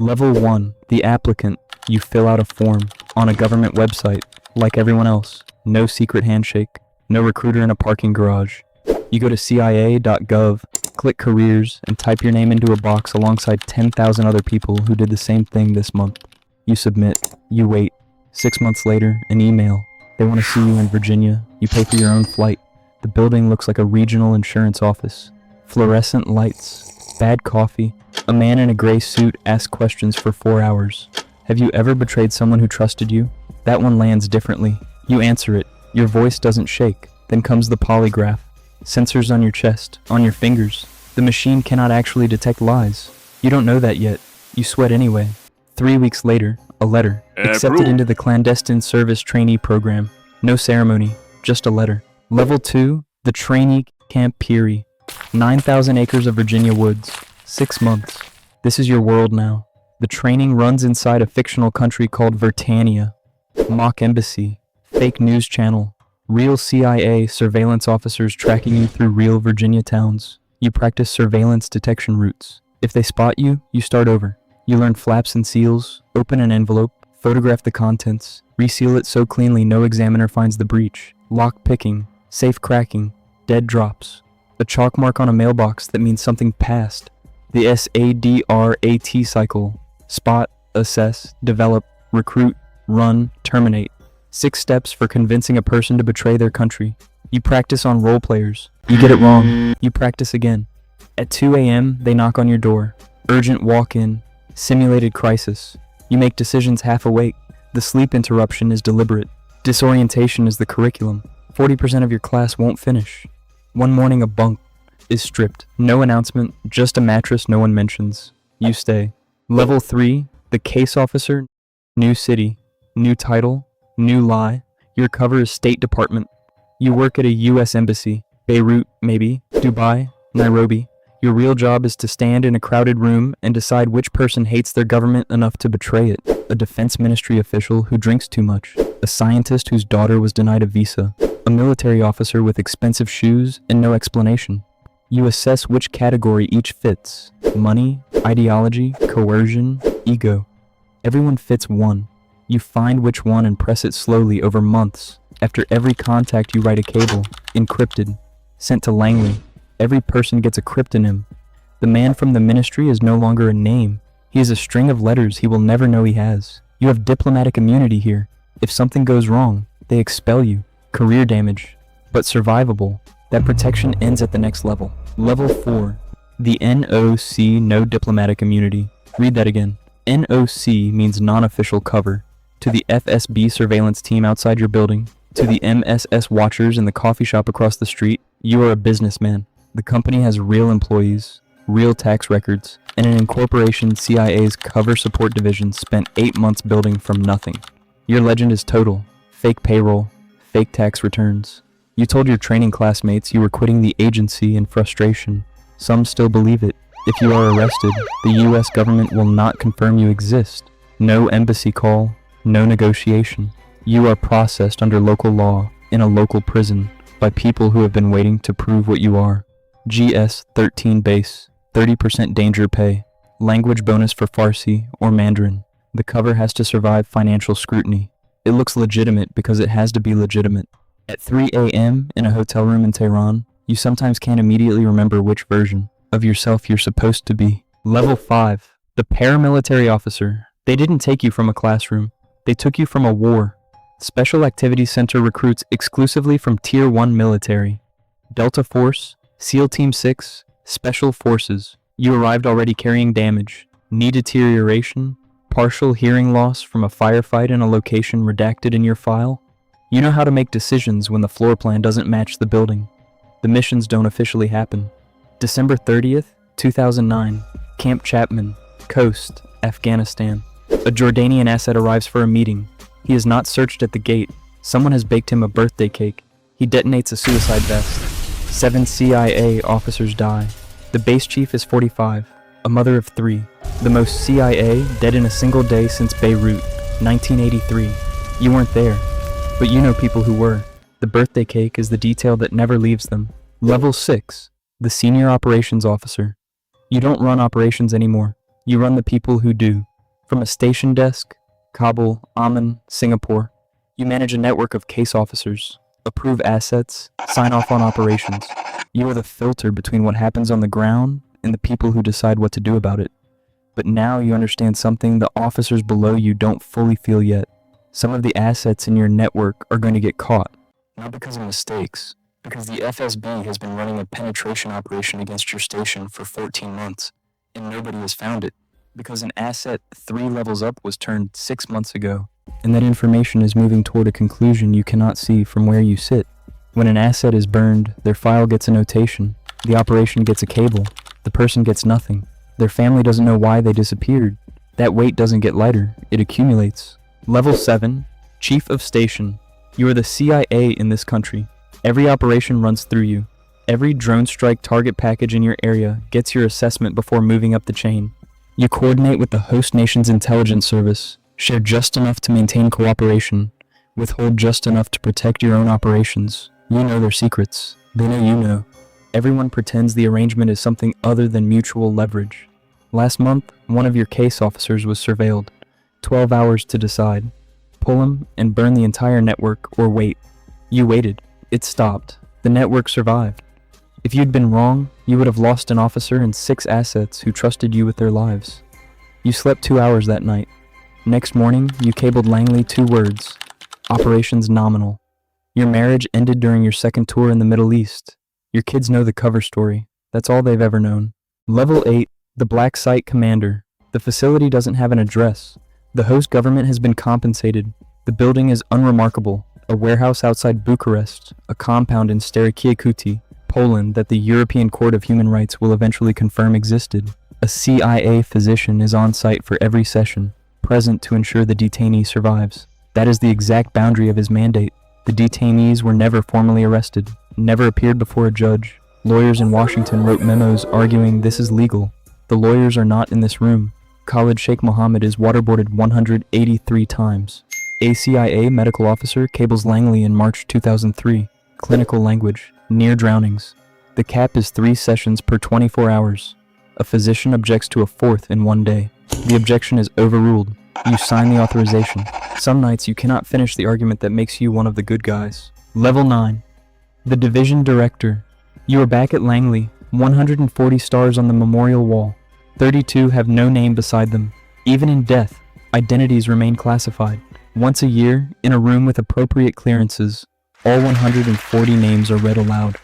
Level 1, the applicant. You fill out a form on a government website, like everyone else. No secret handshake, no recruiter in a parking garage. You go to cia.gov, click careers, and type your name into a box alongside 10,000 other people who did the same thing this month. You submit, you wait. 6 months later, an email. They want to see you in Virginia. You pay for your own flight. The building looks like a regional insurance office. Fluorescent lights, bad coffee. A man in a gray suit asks questions for 4 hours. Have you ever betrayed someone who trusted you? That one lands differently. You answer it. Your voice doesn't shake. Then comes the polygraph. Sensors on your chest, on your fingers. The machine cannot actually detect lies. You don't know that yet. You sweat anyway. 3 weeks later, a letter. Accepted into the clandestine service trainee program. No ceremony, just a letter. Level 2, the trainee camp Peary. 9,000 acres of Virginia woods. 6 months. This is your world now. The training runs inside a fictional country called Vertania. Mock embassy. Fake news channel. Real CIA surveillance officers tracking you through real Virginia towns. You practice surveillance detection routes. If they spot you, you start over. You learn flaps and seals, open an envelope, photograph the contents, reseal it so cleanly no examiner finds the breach, lock picking, safe cracking, dead drops. A chalk mark on a mailbox that means something passed. The SADRAT cycle. Spot, assess, develop, recruit, run, terminate. 6 steps for convincing a person to betray their country. You practice on role players. You get it wrong. You practice again. At 2 a.m., they knock on your door. Urgent walk-in. Simulated crisis. You make decisions half awake. The sleep interruption is deliberate. Disorientation is the curriculum. 40% of your class won't finish. One morning a bunk is stripped. No announcement, just a mattress no one mentions. You stay. Level 3, the case officer. New city. New title. New lie. Your cover is State Department. You work at a U.S. embassy. Beirut, maybe. Dubai. Nairobi. Your real job is to stand in a crowded room and decide which person hates their government enough to betray it. A defense ministry official who drinks too much. A scientist whose daughter was denied a visa. A military officer with expensive shoes and no explanation. You assess which category each fits. Money, ideology, coercion, ego. Everyone fits one. You find which one and press it slowly over months. After every contact you write a cable, encrypted, sent to Langley. Every person gets a cryptonym. The man from the ministry is no longer a name. He is a string of letters he will never know he has. You have diplomatic immunity here. If something goes wrong, they expel you. Career damage, but survivable. That protection ends at the next level. Level 4. The NOC, no diplomatic immunity. Read that again. NOC means non-official cover. To the FSB surveillance team outside your building, to the MSS watchers in the coffee shop across the street, you are a businessman. The company has real employees, real tax records, and an incorporation CIA's cover support division spent 8 months building from nothing. Your legend is total. Fake payroll, fake tax returns. You told your training classmates you were quitting the agency in frustration. Some still believe it. If you are arrested, the US government will not confirm you exist. No embassy call, no negotiation. You are processed under local law in a local prison by people who have been waiting to prove what you are. GS 13 base, 30% danger pay, language bonus for Farsi or Mandarin. The cover has to survive financial scrutiny. It looks legitimate because it has to be legitimate. At 3 a.m. in a hotel room in Tehran, you sometimes can't immediately remember which version of yourself you're supposed to be. Level 5, the paramilitary officer. They didn't take you from a classroom. They took you from a war. Special Activities Center recruits exclusively from Tier 1 military. Delta Force, SEAL Team 6, Special Forces. You arrived already carrying damage, knee deterioration, partial hearing loss from a firefight in a location redacted in your file. You know how to make decisions when the floor plan doesn't match the building. The missions don't officially happen. December 30th, 2009, Camp Chapman, Coast, Afghanistan. A Jordanian asset arrives for a meeting. He is not searched at the gate. Someone has baked him a birthday cake. He detonates a suicide vest. 7 CIA officers die. The base chief is 45, a mother of 3. The most CIA dead in a single day since Beirut, 1983. You weren't there, but you know people who were. The birthday cake is the detail that never leaves them. Level 6, the senior operations officer. You don't run operations anymore. You run the people who do. From a station desk, Kabul, Amman, Singapore, you manage a network of case officers, approve assets, sign off on operations. You are the filter between what happens on the ground and the people who decide what to do about it. But now you understand something the officers below you don't fully feel yet. Some of the assets in your network are going to get caught, not because of mistakes, because the FSB has been running a penetration operation against your station for 14 months, and nobody has found it, because an asset 3 levels up was turned 6 months ago, and that information is moving toward a conclusion you cannot see from where you sit. When an asset is burned, their file gets a notation, the operation gets a cable, the person gets nothing, their family doesn't know why they disappeared. That weight doesn't get lighter, it accumulates. Level 7, Chief of Station. You are the CIA in this country. Every operation runs through you. Every drone strike target package in your area gets your assessment before moving up the chain. You coordinate with the host nation's intelligence service, share just enough to maintain cooperation, withhold just enough to protect your own operations. You know their secrets. They know you know. Everyone pretends the arrangement is something other than mutual leverage. Last month, one of your case officers was surveilled. 12 hours to decide. Pull him and burn the entire network or wait. You waited. It stopped. The network survived. If you'd been wrong, you would have lost an officer and 6 assets who trusted you with their lives. You slept 2 hours that night. Next morning, you cabled Langley 2 words. Operations nominal. Your marriage ended during your second tour in the Middle East. Your kids know the cover story. That's all they've ever known. Level 8, the Black Site Commander. The facility doesn't have an address. The host government has been compensated. The building is unremarkable. A warehouse outside Bucharest, a compound in Stary Poland that the European Court of Human Rights will eventually confirm existed. A CIA physician is on site for every session, present to ensure the detainee survives. That is the exact boundary of his mandate. The detainees were never formally arrested, never appeared before a judge. Lawyers in Washington wrote memos arguing this is legal. The lawyers are not in this room. Khalid Sheikh Mohammed is waterboarded 183 times. A CIA medical officer cables Langley in March 2003. Clinical language, near drownings. The cap is 3 sessions per 24 hours. A physician objects to a 4th in 1 day. The objection is overruled. You sign the authorization. Some nights you cannot finish the argument that makes you one of the good guys. Level 9. The Division Director. You are back at Langley. 140 stars on the memorial wall. 32 have no name beside them. Even in death, identities remain classified. Once a year, in a room with appropriate clearances, all 140 names are read aloud.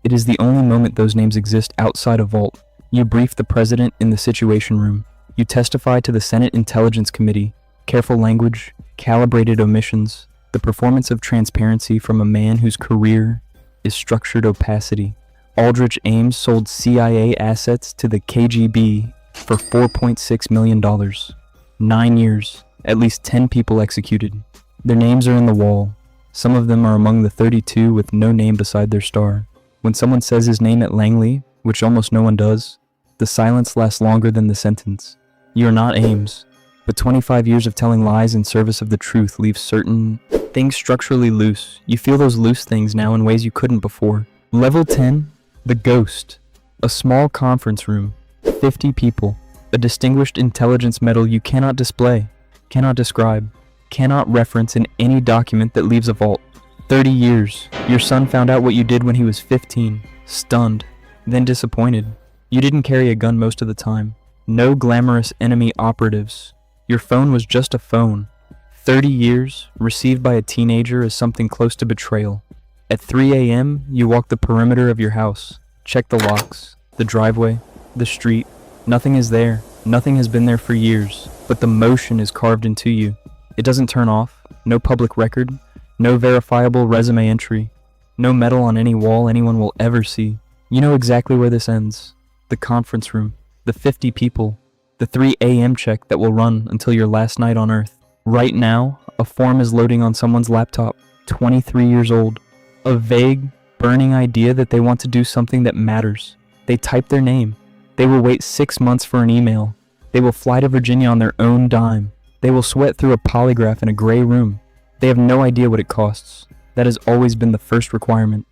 It is the only moment those names exist outside a vault. You brief the president in the Situation Room. You testify to the Senate Intelligence Committee. Careful language, calibrated omissions, the performance of transparency from a man whose career is structured opacity. Aldrich Ames sold CIA assets to the KGB for $4.6 million. 9 years, at least 10 people executed. Their names are in the wall. Some of them are among the 32 with no name beside their star. When someone says his name at Langley, which almost no one does, the silence lasts longer than the sentence. You are not Ames, but 25 years of telling lies in service of the truth leaves certain things structurally loose. You feel those loose things now in ways you couldn't before. Level 10, the Ghost. A small conference room, 50 people, a distinguished intelligence medal you cannot display, cannot describe, cannot reference in any document that leaves a vault. 30 years. Your son found out what you did when he was 15, stunned, then disappointed. You didn't carry a gun most of the time. No glamorous enemy operatives. Your phone was just a phone. 30 years, received by a teenager as something close to betrayal. At 3 a.m., you walk the perimeter of your house. Check the locks, the driveway, the street. Nothing is there. Nothing has been there for years, but the motion is carved into you. It doesn't turn off. No public record. No verifiable resume entry. No medal on any wall anyone will ever see. You know exactly where this ends. The conference room. The 50 people. The 3 a.m. check that will run until your last night on Earth. Right now, a form is loading on someone's laptop. 23 years old. A vague, burning idea that they want to do something that matters. They type their name. They will wait 6 months for an email. They will fly to Virginia on their own dime. They will sweat through a polygraph in a gray room. They have no idea what it costs. That has always been the first requirement.